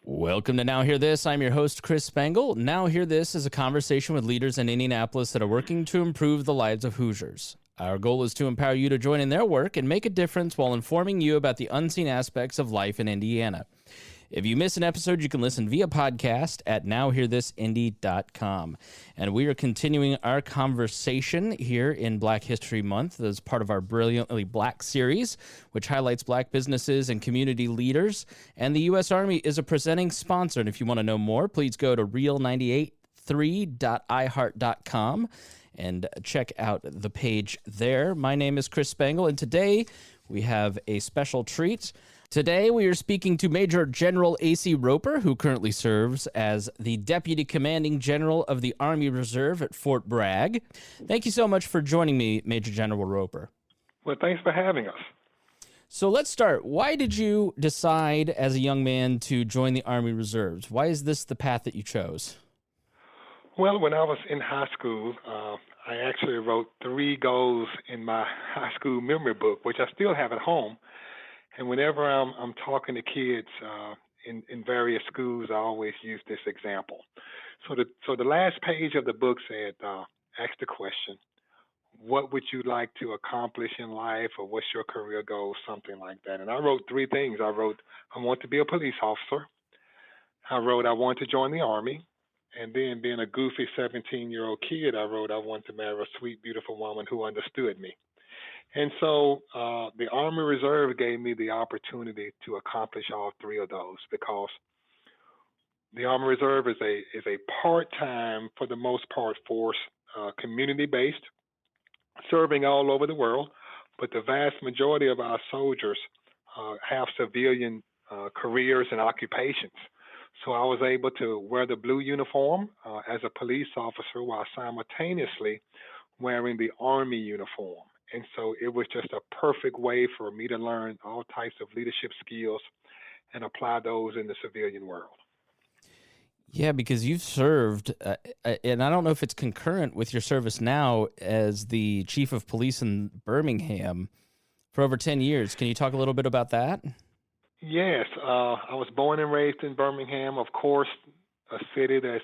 Welcome to Now Hear This. I'm your host, Chris Spangle. Now Hear This is a conversation with leaders in Indianapolis that are working to improve the lives of Hoosiers. Our goal is to empower you to join in their work and make a difference while informing you about the unseen aspects of life in Indiana. If you miss an episode, you can listen via podcast at nowhearthisindy.com. And we are continuing our conversation here in Black History Month as part of our Brilliantly Black series, which highlights Black businesses and community leaders. And the U.S. Army is a presenting sponsor. And if you want to know more, please go to real983.iheart.com and check out the page there. My name is Chris Spangle, and today we have a special treat. Today, we are speaking to Major General A.C. Roper, who currently serves as the Deputy Commanding General of the Army Reserve at Fort Bragg. Thank you so much for joining me, Major General Roper. Well, thanks for having us. So let's start. Why did you decide as a young man to join the Army Reserves? Why is this the path that you chose? Well, when I was in high school, I actually wrote 3 goals in my high school memory book, which I still have at home. And whenever I'm talking to kids in various schools, I always use this example. So the last page of the book said, ask the question, what would you like to accomplish in life, or what's your career goal, something like that. And I wrote 3 things. I wrote, I want to be a police officer. I wrote, I want to join the Army. And then being a goofy 17-year-old kid, I wrote, I want to marry a sweet, beautiful woman who understood me. And so the Army Reserve gave me the opportunity to accomplish all 3 of those, because the Army Reserve is a part-time, for the most part, force, community-based, serving all over the world. But the vast majority of our soldiers have civilian careers and occupations. So I was able to wear the blue uniform as a police officer while simultaneously wearing the Army uniform. And so it was just a perfect way for me to learn all types of leadership skills and apply those in the civilian world. Yeah, because you've served, and I don't know if it's concurrent with your service now as the Chief of Police in Birmingham for over 10 years. Can you talk a little bit about that? Yes, I was born and raised in Birmingham, of course, a city that's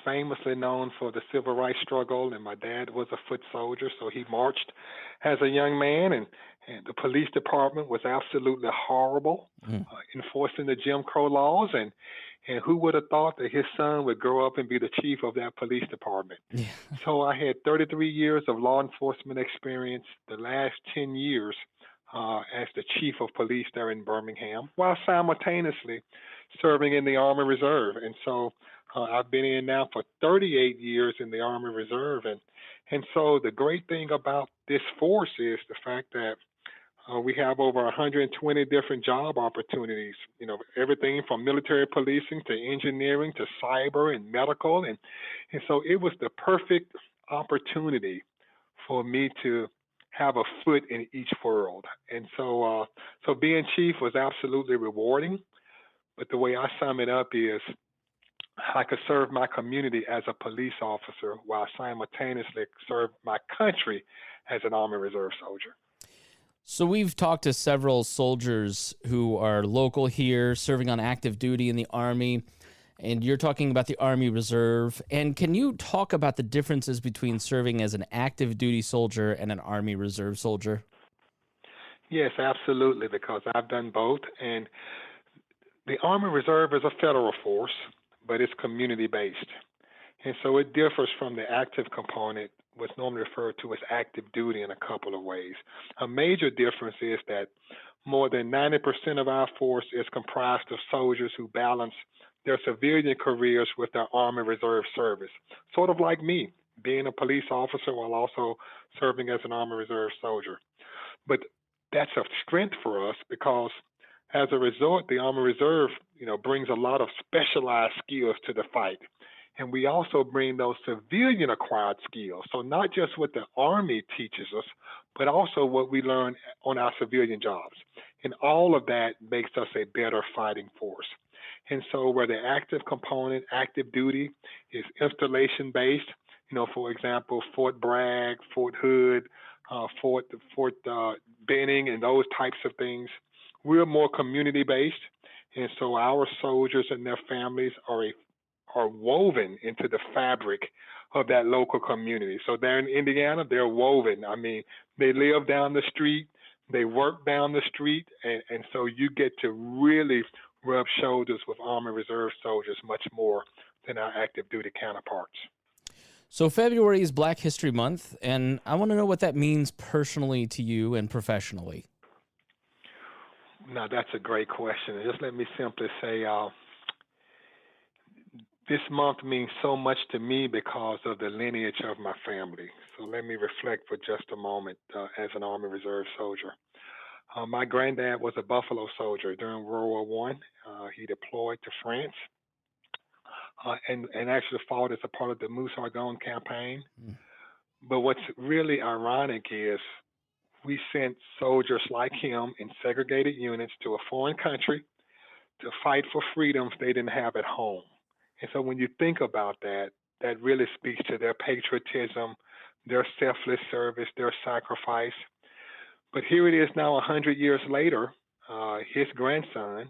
famously known for the civil rights struggle, and my dad was a foot soldier, so he marched as a young man, and the police department was absolutely horrible, enforcing the Jim Crow laws, and who would have thought that his son would grow up and be the chief of that police department? Yeah. So I had 33 years of law enforcement experience, the last 10 years as the chief of police there in Birmingham, while simultaneously serving in the Army Reserve. And so I've been in now for 38 years in the Army Reserve. And so the great thing about this force is the fact that we have over 120 different job opportunities, you know, everything from military policing to engineering to cyber and medical. And so it was the perfect opportunity for me to have a foot in each world. And so being chief was absolutely rewarding. But the way I sum it up is I could serve my community as a police officer while simultaneously serve my country as an Army Reserve soldier. So we've talked to several soldiers who are local here, serving on active duty in the Army, and you're talking about the Army Reserve. And can you talk about the differences between serving as an active duty soldier and an Army Reserve soldier? Yes, absolutely, because I've done both. And the Army Reserve is a federal force, but it's community-based. And so it differs from the active component, what's normally referred to as active duty, in a couple of ways. A major difference is that more than 90% of our force is comprised of soldiers who balance their civilian careers with their Army Reserve service, sort of like me, being a police officer while also serving as an Army Reserve soldier. But that's a strength for us because as a result, the Army Reserve, brings a lot of specialized skills to the fight. And we also bring those civilian acquired skills. So not just what the Army teaches us, but also what we learn on our civilian jobs. And all of that makes us a better fighting force. And so where the active component, active duty, is installation-based, for example, Fort Bragg, Fort Hood, Fort Benning, and those types of things, we're more community-based. And so our soldiers and their families are woven into the fabric of that local community. So they're in Indiana, they're woven. I mean, they live down the street, they work down the street, and so you get to really rub shoulders with Army Reserve soldiers much more than our active duty counterparts. So February is Black History Month, and I want to know what that means personally to you and professionally. Now, that's a great question. And just let me simply say, this month means so much to me because of the lineage of my family. So let me reflect for just a moment as an Army Reserve soldier. My granddad was a Buffalo soldier during World War One. He deployed to France and actually fought as a part of the Moose Argonne campaign. Mm. But what's really ironic is we sent soldiers like him in segregated units to a foreign country to fight for freedoms they didn't have at home. And so when you think about that, that really speaks to their patriotism, their selfless service, their sacrifice. But here it is now, 100 years later, his grandson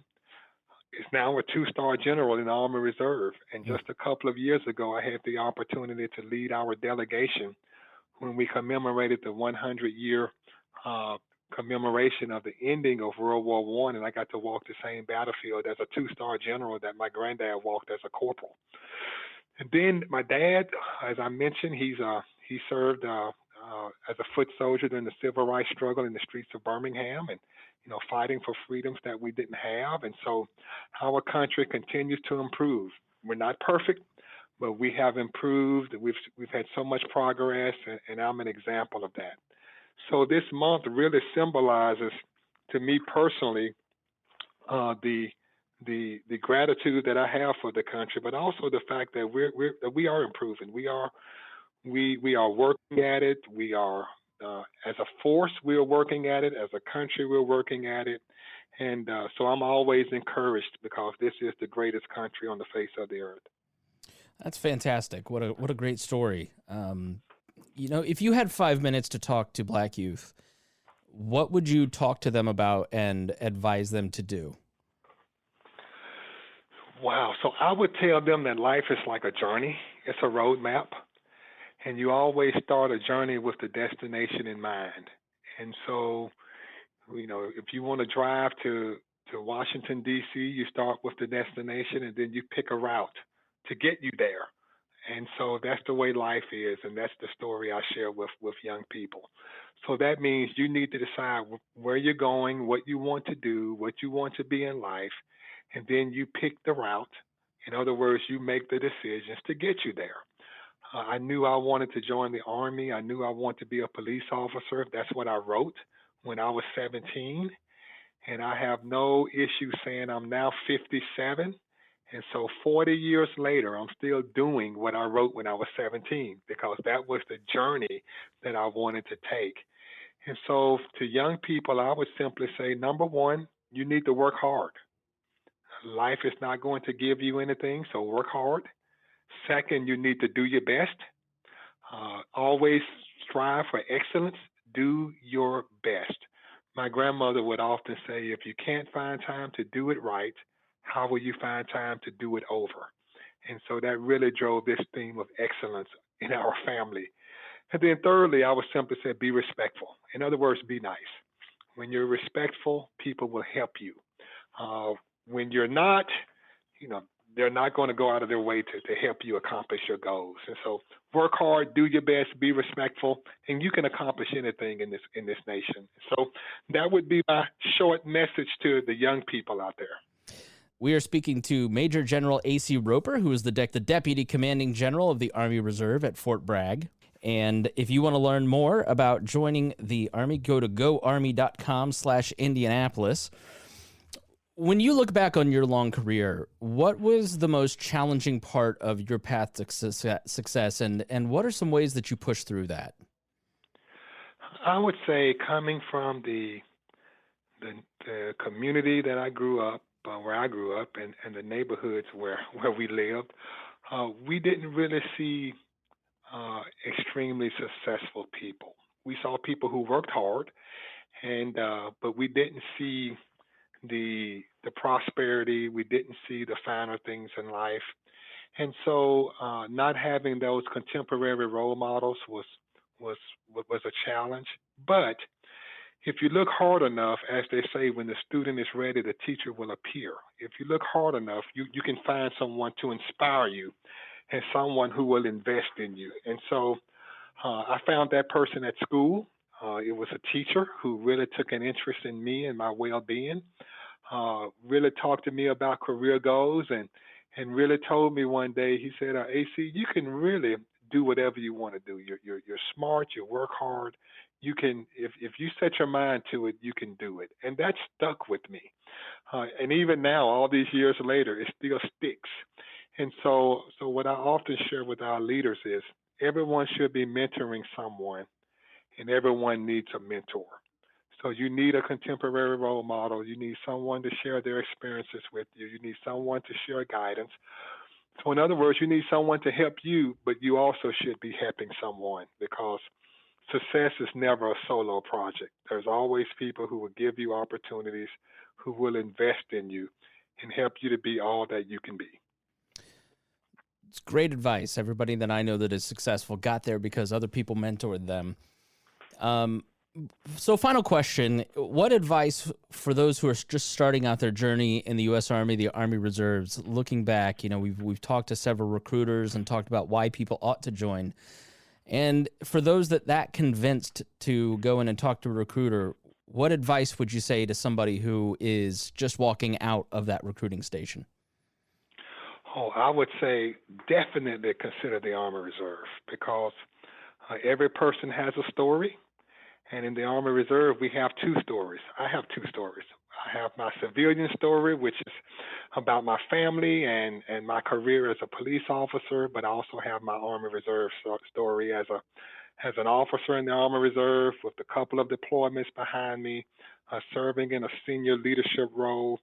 is now a two-star general in the Army Reserve. And just a couple of years ago, I had the opportunity to lead our delegation when we commemorated the 100-year commemoration of the ending of World War One, and I got to walk the same battlefield as a two-star general that my granddad walked as a corporal. And then my dad, as I mentioned, he served as a foot soldier during the civil rights struggle in the streets of Birmingham, and fighting for freedoms that we didn't have. And so our country continues to improve. We're not perfect, but we have improved. We've had so much progress, and I'm an example of that. So this month really symbolizes, to me personally, the gratitude that I have for the country, but also the fact that we are improving. We are working at it. We are as a force, we are working at it. As a country, we're working at it. And so I'm always encouraged because this is the greatest country on the face of the earth. That's fantastic. What a great story. If you had 5 minutes to talk to Black youth, what would you talk to them about and advise them to do? Wow. So I would tell them that life is like a journey. It's a roadmap. And you always start a journey with the destination in mind. And so, if you want to drive to Washington, D.C., you start with the destination and then you pick a route to get you there. And so that's the way life is, and that's the story I share with young people. So that means you need to decide where you're going, what you want to do, what you want to be in life, and then you pick the route. In other words, you make the decisions to get you there. I knew I wanted to join the Army. I knew I wanted to be a police officer. That's what I wrote when I was 17. And I have no issue saying I'm now 57. And so 40 years later, I'm still doing what I wrote when I was 17 because that was the journey that I wanted to take. And so to young people, I would simply say, number one, you need to work hard. Life is not going to give you anything, so work hard. Second, you need to do your best. Always strive for excellence. Do your best. My grandmother would often say, if you can't find time to do it right, how will you find time to do it over? And so that really drove this theme of excellence in our family. And then thirdly, I would simply say, be respectful. In other words, be nice. When you're respectful, people will help you. When you're not, they're not going to go out of their way to help you accomplish your goals. And so work hard, do your best, be respectful, and you can accomplish anything in this nation. So that would be my short message to the young people out there. We are speaking to Major General A.C. Roper, who is the Deputy Commanding General of the Army Reserve at Fort Bragg. And if you want to learn more about joining the Army, go to goarmy.com/Indianapolis. When you look back on your long career, what was the most challenging part of your path to success, and what are some ways that you pushed through that? I would say coming from the community that I grew up, where I grew up, and the neighborhoods where we lived, we didn't really see extremely successful people. We saw people who worked hard, but we didn't see the the prosperity. We didn't see the finer things in life. And so not having those contemporary role models was a challenge. But if you look hard enough, as they say, when the student is ready, the teacher will appear. If you look hard enough, you can find someone to inspire you and someone who will invest in you. And so I found that person at school. It was a teacher who really took an interest in me and my well-being, really talked to me about career goals, and really told me one day, he said, AC, you can really do whatever you want to do. You're smart, you work hard. You can, if you set your mind to it, you can do it. And that stuck with me. And even now, all these years later, it still sticks. And so what I often share with our leaders is everyone should be mentoring someone, and everyone needs a mentor. So you need a contemporary role model. You need someone to share their experiences with you. You need someone to share guidance. So in other words, you need someone to help you, but you also should be helping someone, because success is never a solo project. There's always people who will give you opportunities, who will invest in you and help you to be all that you can be. It's great advice. Everybody that I know that is successful got there because other people mentored them. So final question, what advice for those who are just starting out their journey in the U.S. Army, the Army Reserves, looking back, we've talked to several recruiters and talked about why people ought to join. And for those that convinced to go in and talk to a recruiter, what advice would you say to somebody who is just walking out of that recruiting station? Oh, I would say definitely consider the Army Reserve, because every person has a story. And in the Army Reserve, we have two stories. I have two stories. I have my civilian story, which is about my family and my career as a police officer, but I also have my Army Reserve story as an officer in the Army Reserve with a couple of deployments behind me, serving in a senior leadership role.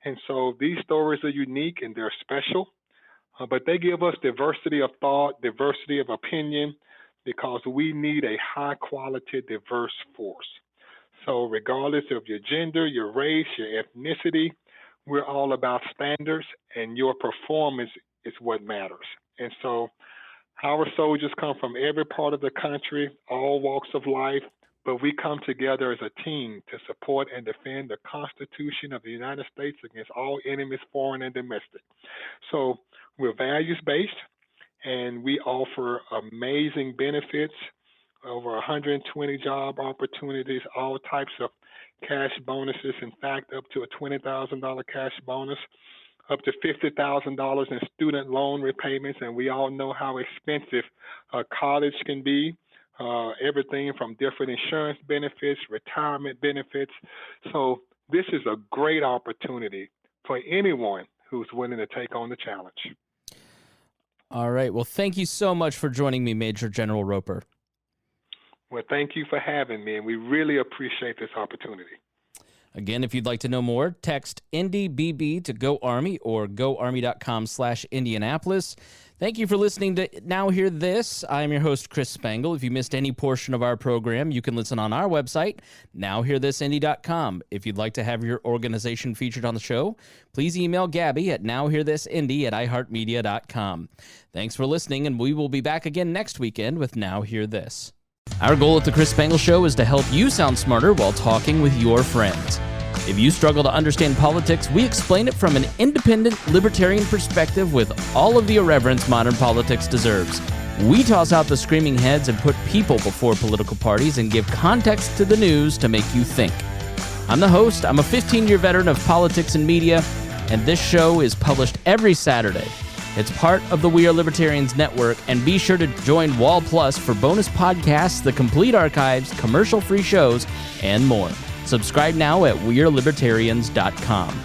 And so these stories are unique and they're special, but they give us diversity of thought, diversity of opinion, because we need a high-quality, diverse force. So regardless of your gender, your race, your ethnicity, we're all about standards, and your performance is what matters. And so our soldiers come from every part of the country, all walks of life, but we come together as a team to support and defend the Constitution of the United States against all enemies, foreign and domestic. So we're values-based, and we offer amazing benefits, over 120 job opportunities, all types of cash bonuses. In fact, up to a $20,000 cash bonus, up to $50,000 in student loan repayments. And we all know how expensive college can be, everything from different insurance benefits, retirement benefits. So this is a great opportunity for anyone who's willing to take on the challenge. All right. Well, thank you so much for joining me, Major General Roper. Well, thank you for having me, and we really appreciate this opportunity. Again, if you'd like to know more, text IndyBB to GoArmy or goarmy.com/Indianapolis. Thank you for listening to Now Hear This. I'm your host, Chris Spangle. If you missed any portion of our program, you can listen on our website, nowhearthisindy.com. If you'd like to have your organization featured on the show, please email Gabby at nowhearthisindy@iheartmedia.com. Thanks for listening, and we will be back again next weekend with Now Hear This. Our goal at the Chris Spangle Show is to help you sound smarter while talking with your friends. If you struggle to understand politics, we explain it from an independent, libertarian perspective with all of the irreverence modern politics deserves. We toss out the screaming heads and put people before political parties and give context to the news to make you think. I'm the host. I'm a 15-year veteran of politics and media, and this show is published every Saturday. It's part of the We Are Libertarians network, and be sure to join Wall Plus for bonus podcasts, the complete archives, commercial-free shows, and more. Subscribe now at wearelibertarians.com.